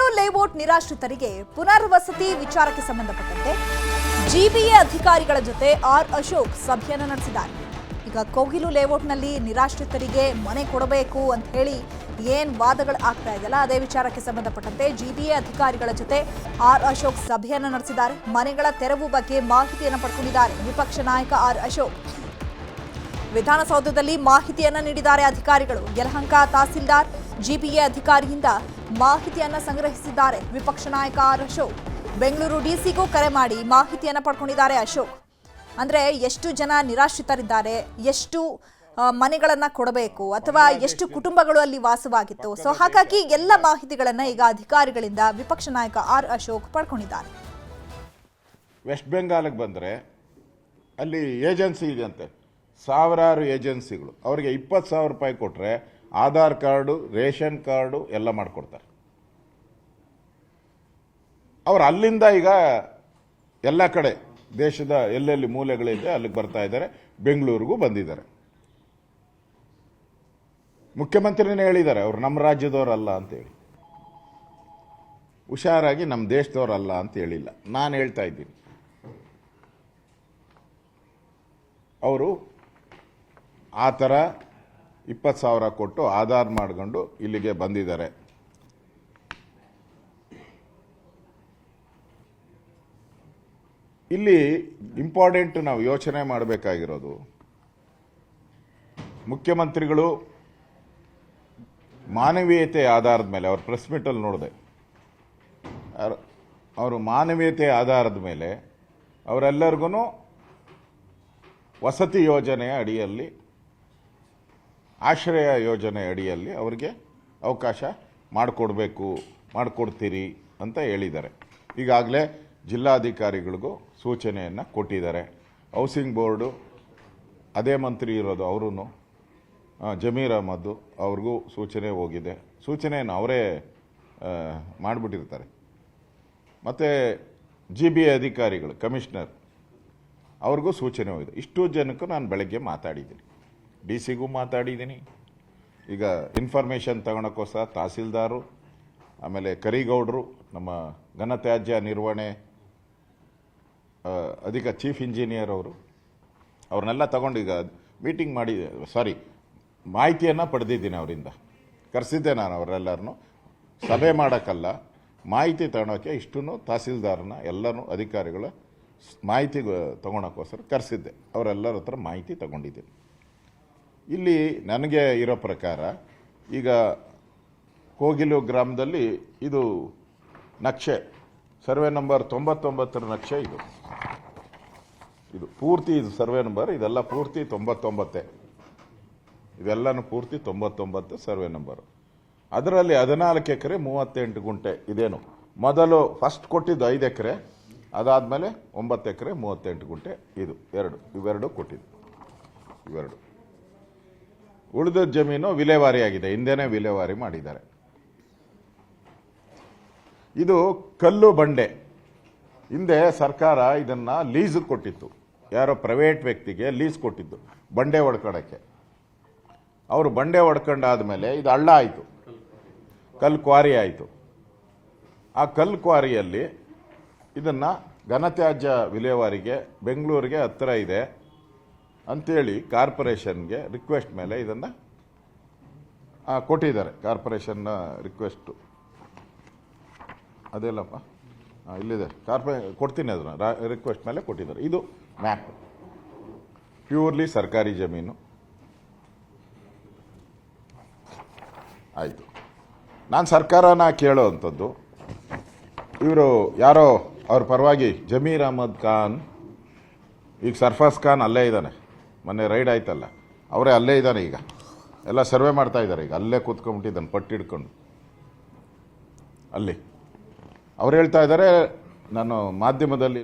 Kogilu layout ನಿರಾಶ್ರಿತರಿಗೆ ಪುನರ್ವಸತಿ ವಿಚಾರಕ್ಕೆ ಸಂಬಂಧಪಟ್ಟಂತೆ ಜಿಬಿಎ ಅಧಿಕಾರಿಗಳ ಜೊತೆ ಆರ್ ಅಶೋಕ್ ಸಭೆಯನ್ನು ನಡೆಸಿದ್ದಾರೆ. ಈಗ ಕೋಗಿಲು ಲೇಔಟ್ನಲ್ಲಿ ನಿರಾಶ್ರಿತರಿಗೆ ಮನೆ ಕೊಡಬೇಕು ಅಂತ ಹೇಳಿ ಏನ್ ವಾದಗಳು ಆಗ್ತಾ ಇದೆಯಲ್ಲ, ಅದೇ ವಿಚಾರಕ್ಕೆ ಸಂಬಂಧಪಟ್ಟಂತೆ ಜಿಬಿಎ ಅಧಿಕಾರಿಗಳ ಜೊತೆ ಆರ್ ಅಶೋಕ್ ಸಭೆಯನ್ನು ನಡೆಸಿದ್ದಾರೆ. ಮನೆಗಳ ತೆರವು ಬಗ್ಗೆ ಮಾಹಿತಿಯನ್ನು ಪಡ್ಕೊಂಡಿದ್ದಾರೆ ವಿಪಕ್ಷ ನಾಯಕ ಆರ್ ಅಶೋಕ್. ವಿಧಾನಸೌಧದಲ್ಲಿ ಮಾಹಿತಿಯನ್ನ ನೀಡಿದ್ದಾರೆ ಅಧಿಕಾರಿಗಳು. ಯಲಹಂಕ ತಹಸೀಲ್ದಾರ್ ಜಿಬಿಎ ಅಧಿಕಾರಿಯಿಂದ ಮಾಹಿತಿಯನ್ನ ಸಂಗ್ರಹಿಸಿದ್ದಾರೆ ವಿಪಕ್ಷ ನಾಯಕ ಆರ್ ಅಶೋಕ್. ಬೆಂಗಳೂರು ಡಿಸಿಗೂ ಕರೆ ಮಾಡಿ ಮಾಹಿತಿಯನ್ನ ಪಡ್ಕೊಂಡಿದ್ದಾರೆ ಅಶೋಕ್. ಅಂದ್ರೆ ಎಷ್ಟು ಜನ ನಿರಾಶ್ರಿತರಿದ್ದಾರೆ, ಎಷ್ಟು ಮನೆಗಳನ್ನ ಕೊಡಬೇಕು, ಅಥವಾ ಎಷ್ಟು ಕುಟುಂಬಗಳು ಅಲ್ಲಿ ವಾಸವಾಗಿತ್ತು. ಸೊ ಹಾಗಾಗಿ ಎಲ್ಲ ಮಾಹಿತಿಗಳನ್ನ ಈಗ ಅಧಿಕಾರಿಗಳಿಂದ ವಿಪಕ್ಷ ನಾಯಕ ಆರ್ ಅಶೋಕ್ ಪಡ್ಕೊಂಡಿದ್ದಾರೆ. ವೆಸ್ಟ್ ಬೆಂಗಾಲ್ಗೆ ಬಂದರೆ ಅಲ್ಲಿ ಏಜೆನ್ಸಿ ಇದೆಯಂತೆ, ಸಾವಿರಾರು ಏಜೆನ್ಸಿಗಳು. ಅವರಿಗೆ 20,000 ರೂಪಾಯಿ ಕೊಟ್ಟರೆ ಆಧಾರ್ ಕಾರ್ಡು, ರೇಷನ್ ಕಾರ್ಡು ಎಲ್ಲ ಮಾಡಿಕೊಡ್ತಾರೆ. ಅವರು ಅಲ್ಲಿಂದ ಈಗ ಎಲ್ಲ ಕಡೆ ದೇಶದ ಎಲ್ಲೆಲ್ಲಿ ಮೂಲೆಗಳಿದೆ ಅಲ್ಲಿಗೆ ಬರ್ತಾ ಇದ್ದಾರೆ. ಬೆಂಗಳೂರಿಗೂ ಬಂದಿದ್ದಾರೆ. ಮುಖ್ಯಮಂತ್ರಿನೇ ಹೇಳಿದ್ದಾರೆ ಅವರು ನಮ್ಮ ರಾಜ್ಯದವರಲ್ಲ ಅಂತೇಳಿ. ಹುಷಾರಾಗಿ ನಮ್ಮ ದೇಶದವರಲ್ಲ ಅಂತ ಹೇಳಿಲ್ಲ, ನಾನು ಹೇಳ್ತಾ ಇದ್ದೀನಿ. ಅವರು ಆ ಥರ 20,000 ಕೊಟ್ಟು ಆಧಾರ್ ಮಾಡ್ಕೊಂಡು ಇಲ್ಲಿಗೆ ಬಂದಿದ್ದಾರೆ. ಇಲ್ಲಿ ಇಂಪಾರ್ಟೆಂಟ್ ನಾವು ಯೋಚನೆ ಮಾಡಬೇಕಾಗಿರೋದು, ಮುಖ್ಯಮಂತ್ರಿಗಳು ಮಾನವೀಯತೆ ಆಧಾರದ ಮೇಲೆ, ಅವ್ರ ಪ್ರೆಸ್ ಮೀಟಲ್ಲಿ ನೋಡಿದೆ, ಅವರು ಮಾನವೀಯತೆ ಆಧಾರದ ಮೇಲೆ ಅವರೆಲ್ಲರಿಗೂ ವಸತಿ ಯೋಜನೆಯ ಅಡಿಯಲ್ಲಿ, ಆಶ್ರಯ ಯೋಜನೆ ಅಡಿಯಲ್ಲಿ ಅವರಿಗೆ ಅವಕಾಶ ಮಾಡಿಕೊಡ್ತೀರಿ ಅಂತ ಹೇಳಿದ್ದಾರೆ. ಈಗಾಗಲೇ ಜಿಲ್ಲಾಧಿಕಾರಿಗಳಿಗೂ ಸೂಚನೆಯನ್ನು ಕೊಟ್ಟಿದ್ದಾರೆ. ಹೌಸಿಂಗ್ ಬೋರ್ಡು ಅದೇ ಮಂತ್ರಿ ಇರೋದು ಅವರು, ಜಮೀರ್ ಅಹಮದ್ ಅವ್ರಿಗೂ ಸೂಚನೆ ಹೋಗಿದೆ. ಸೂಚನೆಯನ್ನು ಅವರೇ ಮಾಡಿಬಿಟ್ಟಿರ್ತಾರೆ. ಮತ್ತು ಜಿಬಿಎ ಅಧಿಕಾರಿಗಳು, ಕಮಿಷನರ್ ಅವ್ರಿಗೂ ಸೂಚನೆ ಹೋಗಿದೆ. ಇಷ್ಟು ಜನಕ್ಕೂ ನಾನು ಬೆಳಗ್ಗೆ ಮಾತಾಡಿದ್ದೀನಿ, ಡಿಸಿಗೂ ಮಾತಾಡಿದ್ದೀನಿ. ಈಗ ಇನ್ಫಾರ್ಮೇಷನ್ ತಗೊಳಕ್ಕೋಸ್ಕರ ತಹಸೀಲ್ದಾರು, ಆಮೇಲೆ ಕರಿಗೌಡರು, ನಮ್ಮ ಘನತ್ಯಾಜ್ಯ ನಿರ್ವಹಣೆ ಚೀಫ್ ಇಂಜಿನಿಯರ್ ಅವ್ರನ್ನೆಲ್ಲ ತಗೊಂಡು ಈಗ ಮೀಟಿಂಗ್ ಮಾಡಿ, ಮಾಹಿತಿಯನ್ನು ಪಡೆದಿದ್ದೀನಿ. ಅವರಿಂದ ಕರೆಸಿದ್ದೆ ನಾನು ಅವರೆಲ್ಲರನ್ನು. ಸಭೆ ಮಾಡೋಕ್ಕಲ್ಲ, ಮಾಹಿತಿ ತಗೊಳಕ್ಕೆ ಇಷ್ಟೂ ತಹಸೀಲ್ದಾರನ ಎಲ್ಲರೂ ಅಧಿಕಾರಿಗಳ ಮಾಹಿತಿ ತಗೊಳಕ್ಕೋಸ್ಕರ ಕರೆಸಿದ್ದೆ. ಅವರೆಲ್ಲರ ಹತ್ರ ಮಾಹಿತಿ ತಗೊಂಡಿದ್ದೀನಿ. ಇಲ್ಲಿ ನನಗೆ ಇರೋ ಪ್ರಕಾರ ಈಗ ಕೋಗಿಲು ಗ್ರಾಮದಲ್ಲಿ ಇದು ನಕ್ಷೆ, ಸರ್ವೆ ನಂಬರ್ 99ರ ನಕ್ಷೆ ಇದು ಪೂರ್ತಿ, ಇದು ಸರ್ವೆ ನಂಬರ್, ಇದೆಲ್ಲ ಪೂರ್ತಿ 99. ಇವೆಲ್ಲನೂ ಪೂರ್ತಿ 99 ಸರ್ವೆ ನಂಬರು. ಅದರಲ್ಲಿ 14 ಎಕರೆ 38 ಗುಂಟೆ ಇದೇನು ಮೊದಲು ಫಸ್ಟ್ ಕೊಟ್ಟಿದ್ದು 5 ಎಕರೆ, ಅದಾದಮೇಲೆ 9 ಎಕರೆ 38 ಗುಂಟೆ ಇವೆರಡು ಕೊಟ್ಟಿದ್ದು. ಇವೆರಡು ಉಳಿದ ಜಮೀನು ವಿಲೇವಾರಿ ಆಗಿದೆ, ಹಿಂದೆನೇ ವಿಲೇವಾರಿ ಮಾಡಿದ್ದಾರೆ. ಇದು ಕಲ್ಲು ಬಂಡೆ. ಹಿಂದೆ ಸರ್ಕಾರ ಇದನ್ನ ಲೀಸ್ ಕೊಟ್ಟಿತ್ತು, ಯಾರೋ ಪ್ರೈವೇಟ್ ವ್ಯಕ್ತಿಗೆ ಲೀಸ್ ಕೊಟ್ಟಿದ್ದು ಬಂಡೆ ಹೊಡ್ಕೊಳ್ಳೋಕ್ಕೆ. ಅವರು ಬಂಡೆ ಹೊಡ್ಕೊಂಡಾದ್ಮೇಲೆ ಇದು ಹಳ್ಳ ಆಯಿತು, ಕಲ್ಲು ಕ್ವಾರಿ ಆಯಿತು. ಆ ಕಲ್ಲು ಕ್ವಾರಿಯಲ್ಲಿ ಇದನ್ನು ಘನತ್ಯಾಜ್ಯ ವಿಲೇವಾರಿಗೆ ಬೆಂಗಳೂರಿಗೆ ಹತ್ತಿರ ಇದೆ ಅಂಥೇಳಿ ಕಾರ್ಪೊರೇಷನ್ಗೆ ರಿಕ್ವೆಸ್ಟ್ ಮೇಲೆ ಇದನ್ನು ಕೊಟ್ಟಿದ್ದಾರೆ. ಕಾರ್ಪೊರೇಷನ್ನ ರಿಕ್ವೆಸ್ಟು ಅದೇಲ್ಲಪ್ಪ, ಇಲ್ಲಿದೆ, ಕೊಡ್ತೀನಿ, ಅದನ್ನು ರಿಕ್ವೆಸ್ಟ್ ಮೇಲೆ ಕೊಟ್ಟಿದ್ದಾರೆ. ಇದು ಮ್ಯಾಪ್, ಪ್ಯೂರ್ಲಿ ಸರ್ಕಾರಿ ಜಮೀನು. ಆಯಿತು. ನಾನು ಸರ್ಕಾರನ ಕೇಳೋ ಅಂಥದ್ದು, ಇವರು ಯಾರೋ ಅವ್ರ ಪರವಾಗಿ ಜಮೀರ್ ಅಹಮದ್ ಖಾನ್, ಈಗ ಸರ್ಫಾಸ್ ಖಾನ್ ಅಲ್ಲೇ ಇದ್ದಾನೆ, ಮೊನ್ನೆ ರೈಡ್ ಆಯ್ತಲ್ಲ, ಅವರೇ ಅಲ್ಲೇ ಇದ್ದಾನೆ. ಈಗ ಎಲ್ಲ ಸರ್ವೆ ಮಾಡ್ತಾ ಇದ್ದಾರೆ. ಈಗ ಅಲ್ಲೇ ಕೂತ್ಕೊಂಡ್ಬಿಟ್ಟಿದ್ದಾನೆ ಪಟ್ಟಿ ಹಿಡ್ಕೊಂಡು ಅಲ್ಲಿ. ಅವ್ರು ಹೇಳ್ತಾ ಇದ್ದಾರೆ, ನಾನು ಮಾಧ್ಯಮದಲ್ಲಿ